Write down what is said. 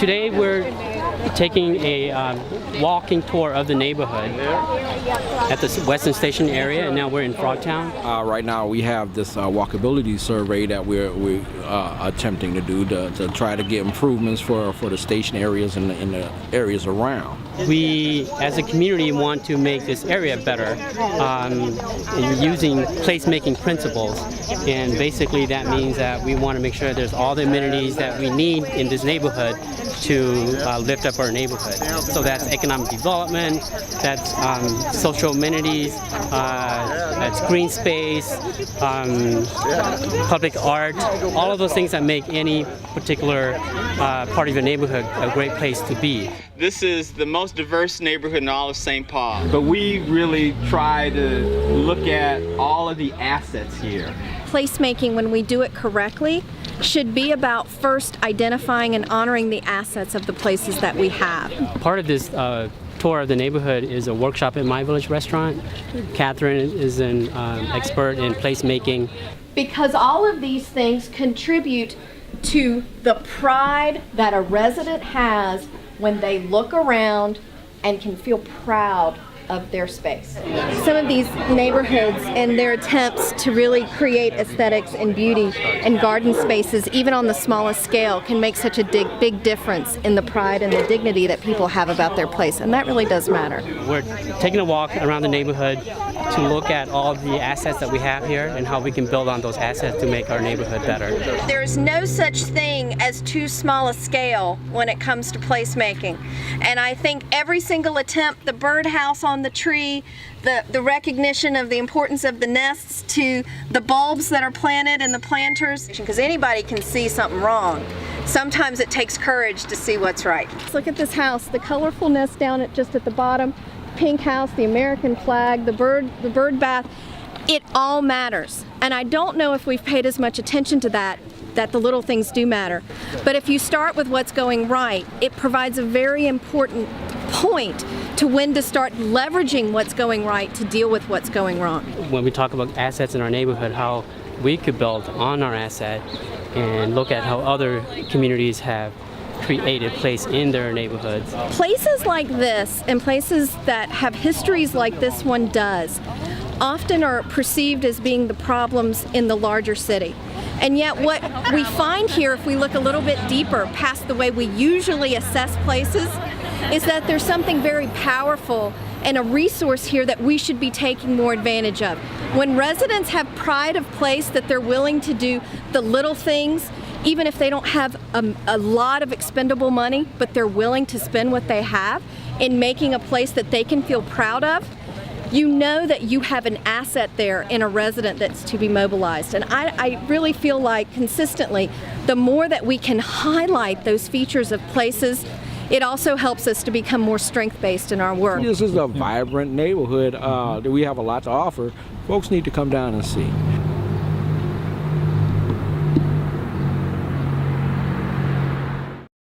Today we're taking a walking tour of the neighborhood at the Western Station area, and now we're in Frogtown. Right now we have this walkability survey that we're attempting to do to try to get improvements for the station areas and the areas around. We, as a community, want to make this area better using placemaking principles, and basically that means that we want to make sure there's all the amenities that we need in this neighborhood to lift up our neighborhood. So that's economic development, that's social amenities, that's green space, public art, all of those things that make any particular part of your neighborhood a great place to be. This is the most diverse neighborhood in all of St. Paul. But we really try to look at all of the assets here. Placemaking, when we do it correctly, should be about first identifying and honoring the assets of the places that we have. Part of this tour of the neighborhood is a workshop at My Village Restaurant. Katherine is an expert in placemaking. Because all of these things contribute to the pride that a resident has when they look around and can feel proud of their space. Some of these neighborhoods and their attempts to really create aesthetics and beauty and garden spaces, even on the smallest scale, can make such a big difference in the pride and the dignity that people have about their place, and that really does matter. We're taking a walk around the neighborhood to look at all the assets that we have here and how we can build on those assets to make our neighborhood better. There's no such thing as too small a scale when it comes to placemaking. And I think every single attempt, the birdhouse on the tree, the recognition of the importance of the nests, to the bulbs that are planted and the planters, because anybody can see something wrong. Sometimes it takes courage to see what's right. Let's look at this house, the colorful nest down just at the bottom, pink house, the American flag, the bird bath. It all matters. And I don't know if we've paid as much attention to that the little things do matter. But if you start with what's going right, it provides a very important point to when to start leveraging what's going right to deal with what's going wrong. When we talk about assets in our neighborhood, how we could build on our asset and look at how other communities have created place in their neighborhoods. Places like this and places that have histories like this one does often are perceived as being the problems in the larger city. And yet what we find here, if we look a little bit deeper past the way we usually assess places, is that there's something very powerful and a resource here that we should be taking more advantage of. When residents have pride of place, that they're willing to do the little things, even if they don't have a lot of expendable money, but they're willing to spend what they have in making a place that they can feel proud of, you know that you have an asset there in a resident that's to be mobilized. And I really feel like consistently, the more that we can highlight those features of places, it also helps us to become more strength-based in our work. This is a vibrant neighborhood that we have a lot to offer. Folks need to come down and see.